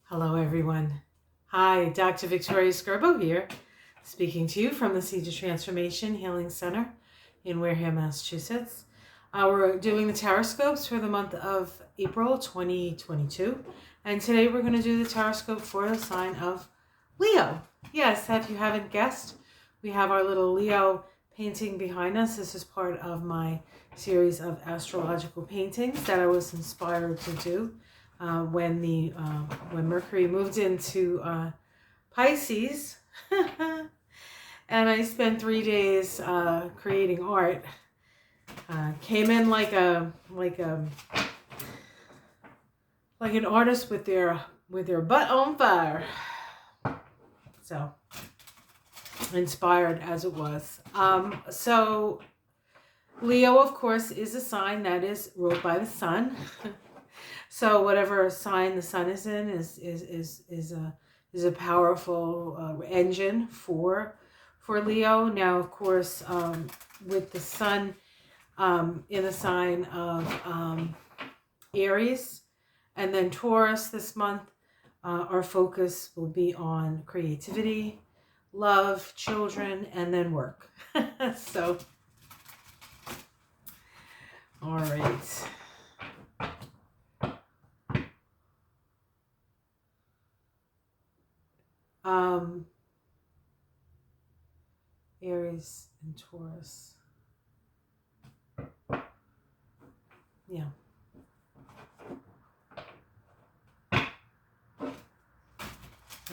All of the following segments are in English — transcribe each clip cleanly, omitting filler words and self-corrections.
Hello, everyone. Hi, Dr. Victoria Skirbo here, speaking to you from the Seeds of Transformation Healing Center in Wareham, Massachusetts. We're doing the Taroscopes for the month of April 2022, and today we're going to do the Taroscope for the sign of Leo. Yes, if you haven't guessed, we have our little Leo painting behind us. This is part of my series of astrological paintings that I was inspired to do when Mercury moved into Pisces. And I spent 3 days creating art. Came in like an artist with their butt on fire. So inspired as it was. So Leo, of course, is a sign that is ruled by the sun. So whatever sign the sun is in is a powerful engine for Leo. Now, of course, with the sun in the sign of Aries and then Taurus this month, our focus will be on creativity, love, children, and then work. So, all right. Aries and Taurus. Yeah.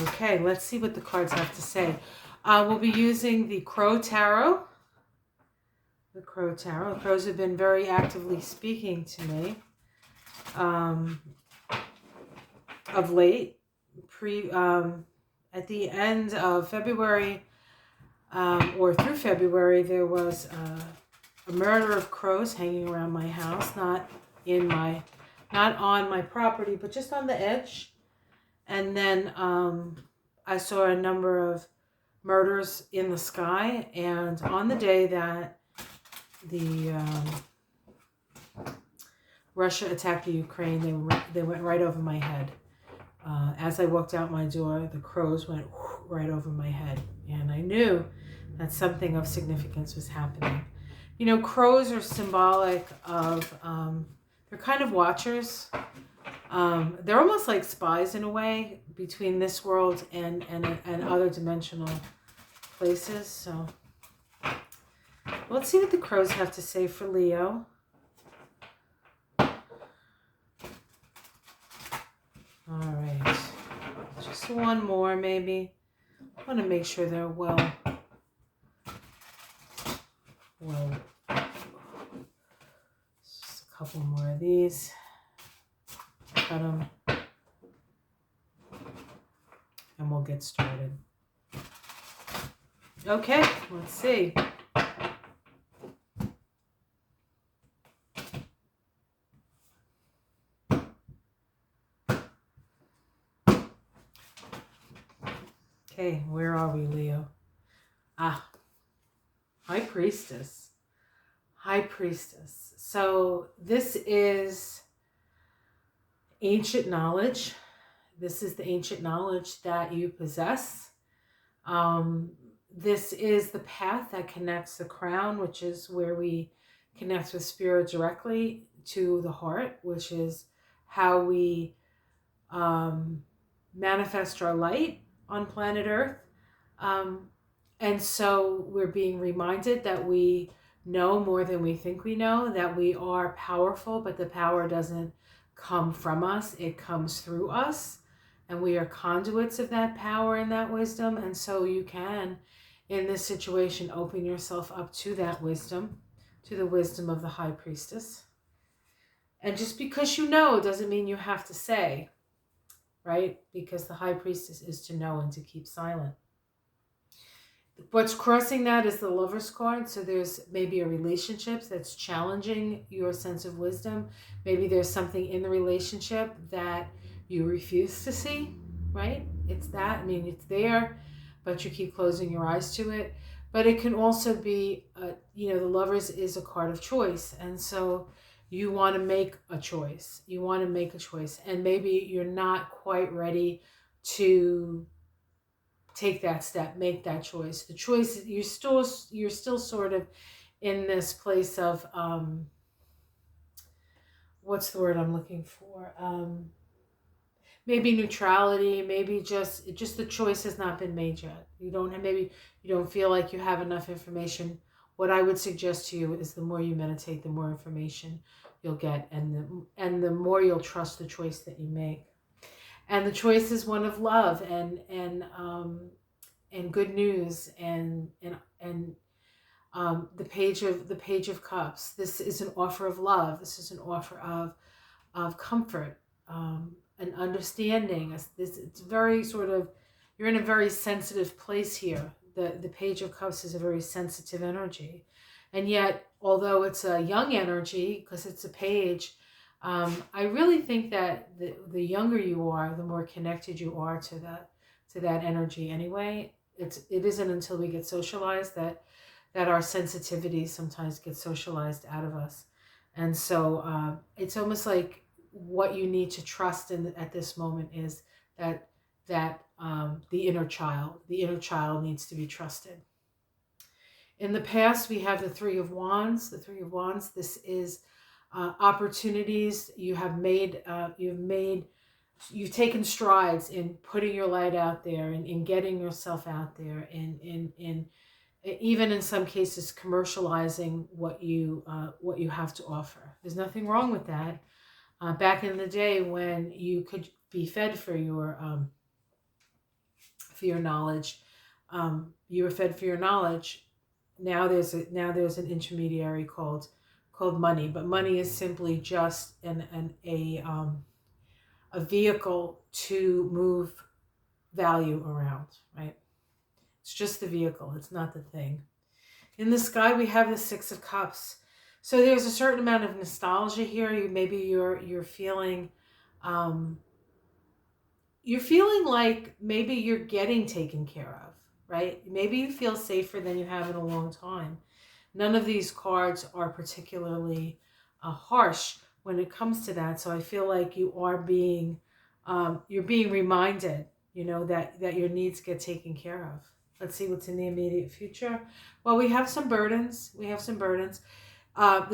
Okay, let's see what the cards have to say. We'll be using the Crow Tarot. The Crow Tarot. The crows have been very actively speaking to me of late. At the end of February or through February, there was a murder of crows hanging around my house, not on my property, but just on the edge. And then I saw a number of murders in the sky. And on the day that the Russia attacked the Ukraine, they went right over my head. As I walked out my door, the crows went right over my head. And I knew that something of significance was happening. You know, crows are symbolic of, they're kind of watchers. They're almost like spies in a way between this world and other dimensional places. So let's see what the crows have to say for Leo. All right, just one more maybe. I want to make sure they're well. Just a couple more of these. Cut them. And we'll get started. Okay, let's see. Okay, where are we, Leo? High Priestess. High Priestess. So this is ancient knowledge. This is the ancient knowledge that you possess. This is the path that connects the crown, which is where we connect with spirit directly, to the heart, which is how we manifest our light on planet Earth. And so we're being reminded that we know more than we think we know, that we are powerful, but the power doesn't come from us, it comes through us, and we are conduits of that power and that wisdom. And so you can, in this situation, open yourself up to that wisdom, to the wisdom of the High Priestess. And just because you know doesn't mean you have to say, right? Because the High Priestess is to know and to keep silent. What's crossing that is the Lover's card. So there's maybe a relationship that's challenging your sense of wisdom. Maybe there's something in the relationship that you refuse to see, right? It's that. I mean, it's there, but you keep closing your eyes to it. But it can also be, the Lovers is a card of choice. And so you want to make a choice. You want to make a choice. And maybe you're not quite ready to take that step, make that choice. The choice, you're still sort of in this place of, what's the word I'm looking for? Maybe neutrality, maybe just the choice has not been made yet. You don't have, maybe you don't feel like you have enough information. What I would suggest to you is the more you meditate, the more information you'll get, and the more you'll trust the choice that you make. And the choice is one of love and good news and the page of cups. This is an offer of love. This is an offer of comfort, an understanding. It's very sort of, you're in a very sensitive place here. The page of cups is a very sensitive energy, and yet although it's a young energy because it's a page, I really think that the younger you are, the more connected you are to that energy anyway. It isn't until we get socialized that our sensitivity sometimes gets socialized out of us. And so it's almost like what you need to trust in at this moment is that the inner child needs to be trusted. In the past, we have the Three of Wands. The Three of Wands. This is opportunities you have made. You've taken strides in putting your light out there and in getting yourself out there, and in even in some cases commercializing what you have to offer. There's nothing wrong with that. Back in the day when you could be fed for your knowledge, you were fed for your knowledge. Now there's an intermediary called money, but money is simply just a vehicle to move value around, right? It's just the vehicle. It's not the thing. In the sky, we have the Six of Cups. So there's a certain amount of nostalgia here. You're feeling, like maybe you're getting taken care of, right? Maybe you feel safer than you have in a long time. None of these cards are particularly harsh when it comes to that. So I feel like you're being reminded, that your needs get taken care of. Let's see what's in the immediate future. Well, we have some burdens. There's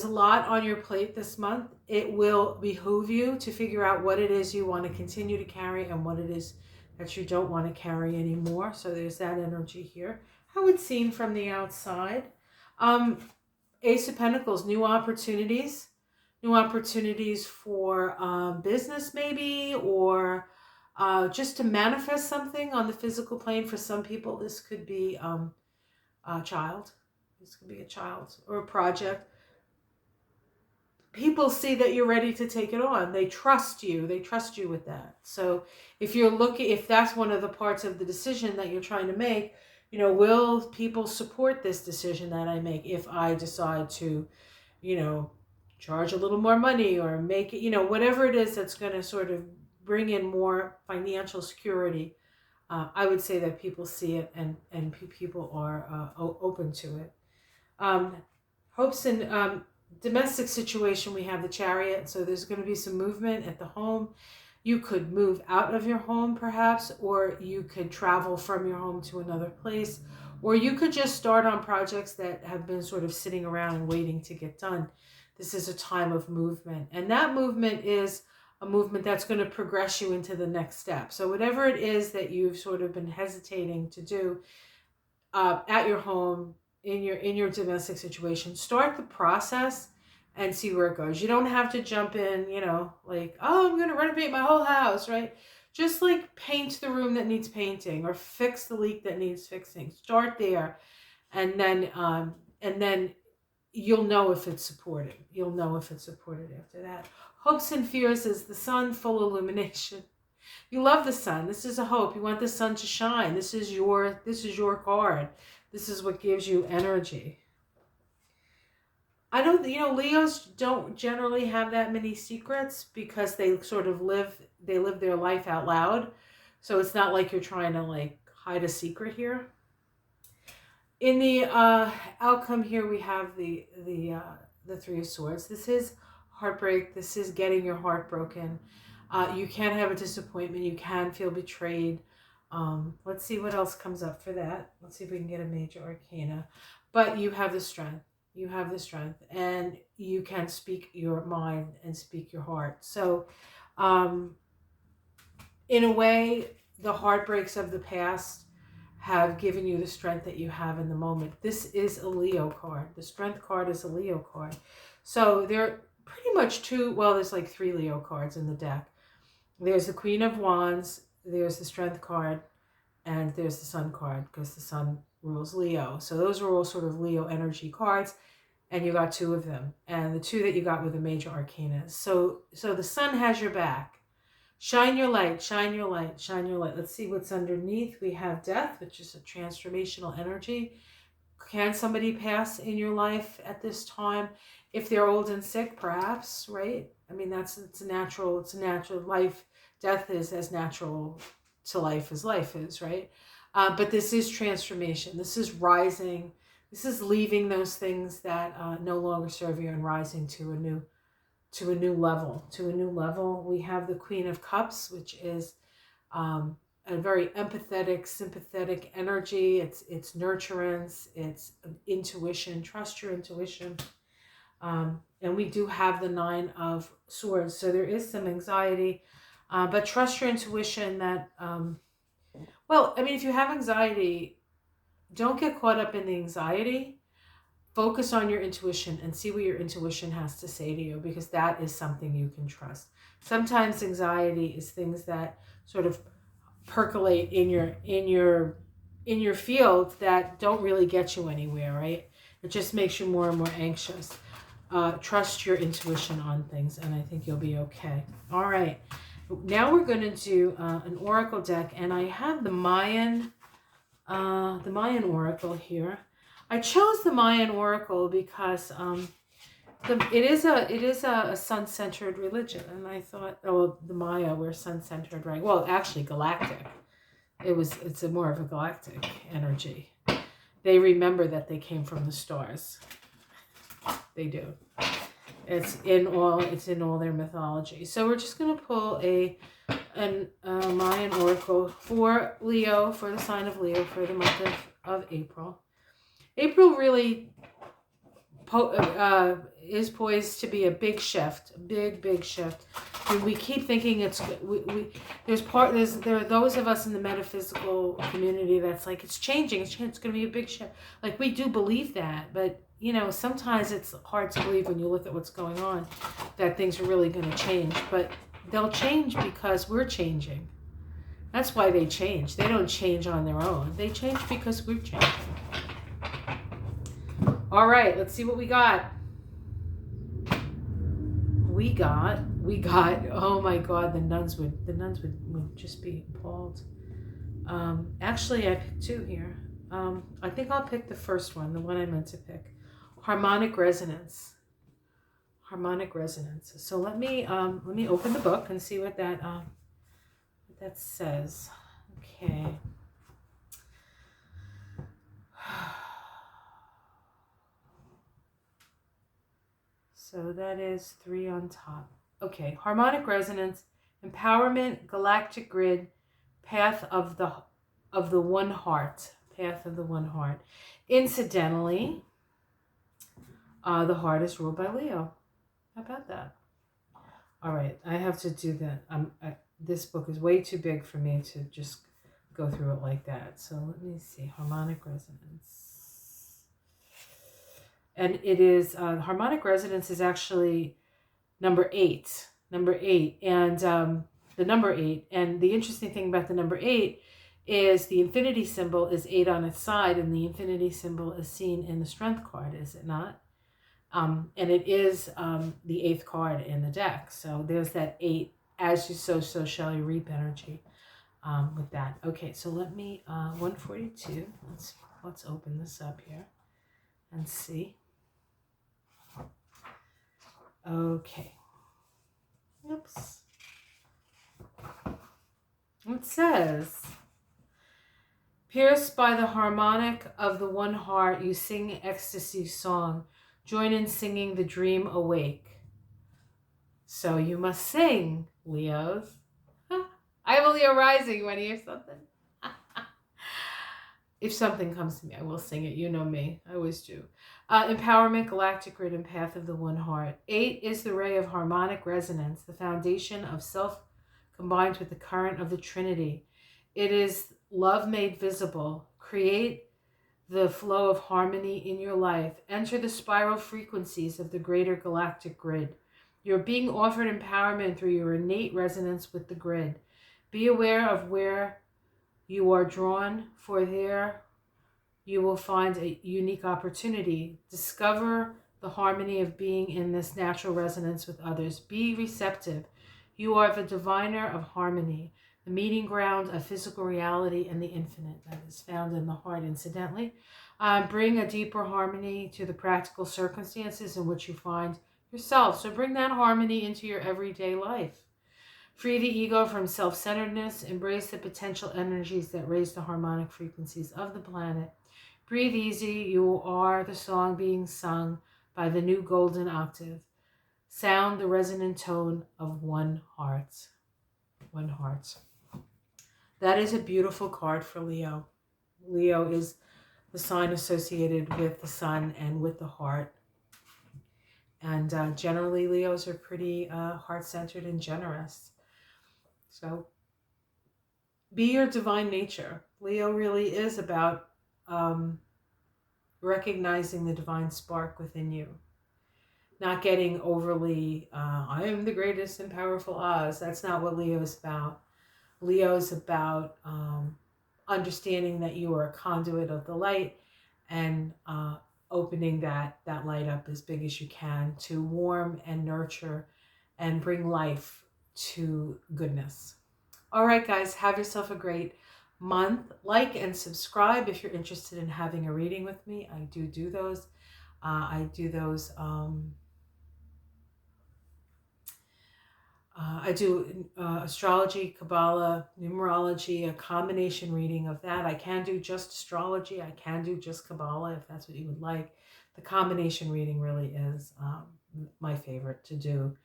a lot on your plate this month. It will behoove you to figure out what it is you want to continue to carry and what it is that you don't want to carry anymore. So there's that energy here. How it's seen from the outside. Ace of Pentacles, new opportunities for business maybe, or just to manifest something on the physical plane. For some people, this could be a child. This could be a child or a project. People see that you're ready to take it on. They trust you. They trust you with that. So if that's one of the parts of the decision that you're trying to make, will people support this decision that I make if I decide to, charge a little more money or make it, whatever it is that's going to sort of bring in more financial security. I would say that people see it and people are open to it. Hopes and domestic situation, we have the Chariot. So there's going to be some movement at the home. You could move out of your home perhaps, or you could travel from your home to another place, or you could just start on projects that have been sort of sitting around and waiting to get done. This is a time of movement, and that movement is a movement that's going to progress you into the next step. So whatever it is that you've sort of been hesitating to do at your home, in your domestic situation, start the process and see where it goes. You don't have to jump in, like, oh, I'm going to renovate my whole house, right? Just like paint the room that needs painting or fix the leak that needs fixing. Start there, and then you'll know if it's supported. You'll know if it's supported after that. Hopes and fears is the sun, full illumination. You love the sun. This is a hope. You want the sun to shine. This is your card. This is what gives you energy. Leos don't generally have that many secrets because they sort of live their life out loud. So it's not like you're trying to like hide a secret here. In the outcome here, we have the Three of Swords. This is heartbreak. This is getting your heart broken. You can have a disappointment. You can feel betrayed. Let's see what else comes up for that. Let's see if we can get a major arcana. But you have the strength. You have the strength. And you can speak your mind and speak your heart. So, in a way, the heartbreaks of the past have given you the strength that you have in the moment. This is a Leo card. The strength card is a Leo card. So there are pretty much there's like 3 Leo cards in the deck. There's the Queen of Wands, there's the strength card, and there's the Sun card, because the Sun rules Leo. So those are all sort of Leo energy cards, and you got 2 of them. And the 2 that you got were the major arcana. So the Sun has your back. Shine your light, shine your light, shine your light. Let's see what's underneath. We have death, which is a transformational energy. Can somebody pass in your life at this time? If they're old and sick, perhaps, right? I mean, it's a natural life. Death is as natural to life as life is, right? But this is transformation. This is rising. This is leaving those things that no longer serve you and rising to a new level. We have the Queen of Cups, which is a very empathetic, sympathetic energy. It's nurturance, it's intuition. Trust your intuition. And we do have the 9 of Swords, so there is some anxiety, but trust your intuition that, if you have anxiety, don't get caught up in the anxiety. Focus on your intuition and see what your intuition has to say to you, because that is something you can trust. Sometimes anxiety is things that sort of percolate in your field that don't really get you anywhere, right? It just makes you more and more anxious. Trust your intuition on things, and I think you'll be okay. All right. Now we're going to do an oracle deck, and I have the Mayan oracle here. I chose the Mayan oracle because it is a sun-centered religion, and I thought, the Maya were sun-centered, right? Well, actually, galactic. It's more of a galactic energy. They remember that they came from the stars. They do. It's in all their mythology. So we're just gonna pull a Mayan oracle for Leo, for the sign of Leo, for the month of April. April really is poised to be a big shift, big shift. And we keep thinking there are those of us in the metaphysical community that's like, it's changing, it's going to be a big shift. Like, we do believe that, but sometimes it's hard to believe when you look at what's going on that things are really going to change. But they'll change because we're changing. That's why they change. They don't change on their own. They change because we're changing. All right, let's see what we got. We got, oh my God, the nuns would just be appalled. Actually, I picked 2 here. I think I'll pick the first one, the one I meant to pick. Harmonic resonance. Harmonic resonance. So let me open the book and see what that says. Okay. So that is 3 on top. Okay, harmonic resonance, empowerment, galactic grid, path of the one heart. Path of the one heart. Incidentally, the heart is ruled by Leo. How about that? All right, I have to do that. This book is way too big for me to just go through it like that. So let me see, harmonic resonance. And it is, harmonic resonance is actually number 8. And the number 8. And the interesting thing about the number 8 is the infinity symbol is 8 on its side, and the infinity symbol is seen in the strength card, is it not? And it is the 8th card in the deck. So there's that 8, as you sow, so shall you reap energy with that. Okay, so let me, 142, let's open this up here and see. Okay. Oops. It says, pierced by the harmonic of the one heart, you sing ecstasy song. Join in singing the dream awake. So you must sing, Leos. I have a Leo rising. You want to hear something? If something comes to me, I will sing it. You know me. I always do. Empowerment, galactic grid, and path of the one heart. 8 is the ray of harmonic resonance, the foundation of self combined with the current of the Trinity. It is love made visible. Create the flow of harmony in your life. Enter the spiral frequencies of the greater galactic grid. You're being offered empowerment through your innate resonance with the grid. Be aware of where you are drawn, for there you will find a unique opportunity. Discover the harmony of being in this natural resonance with others. Be receptive. You are the diviner of harmony, the meeting ground of physical reality and the infinite that is found in the heart, incidentally. Bring a deeper harmony to the practical circumstances in which you find yourself. So bring that harmony into your everyday life. Free the ego from self-centeredness. Embrace the potential energies that raise the harmonic frequencies of the planet. Breathe easy. You are the song being sung by the new golden octave. Sound the resonant tone of one heart. One heart. That is a beautiful card for Leo. Leo is the sign associated with the sun and with the heart. And generally, Leos are pretty heart-centered and generous. So be your divine nature. Leo really is about recognizing the divine spark within you. Not getting overly, I am the greatest and powerful Oz. That's not what Leo is about. Leo is about understanding that you are a conduit of the light and opening that light up as big as you can to warm and nurture and bring life to goodness. All right, guys, have yourself a great month. Like and subscribe if you're interested in having a reading with me. I do those. I do astrology, Kabbalah, numerology, a combination reading of that. I can do just astrology. I can do just Kabbalah if that's what you would like. The combination reading really is my favorite to do,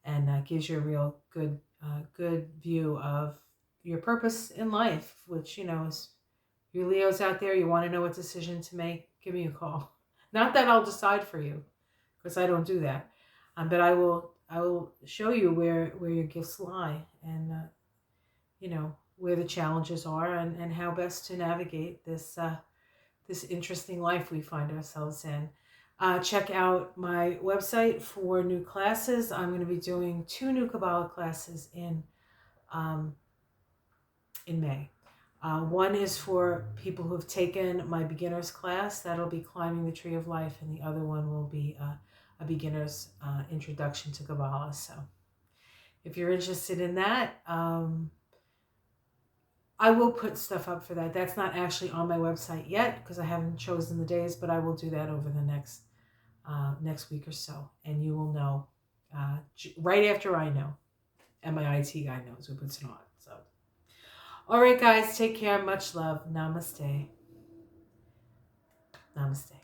and gives you a real good view of your purpose in life, which, is you Leos out there, you want to know what decision to make, give me a call. Not that I'll decide for you, because I don't do that. But I will show you where your gifts lie, and where the challenges are, and how best to navigate this interesting life we find ourselves in. Check out my website for new classes. I'm going to be doing 2 new Kabbalah classes in May. One is for people who have taken my beginner's class. That'll be Climbing the Tree of Life, and the other one will be a beginner's introduction to Kabbalah. So if you're interested in that, I will put stuff up for that. That's not actually on my website yet because I haven't chosen the days, but I will do that over the next week or so, and you will know right after I know, and my IT guy knows who puts it on. So, all right, guys, take care. Much love. Namaste. Namaste.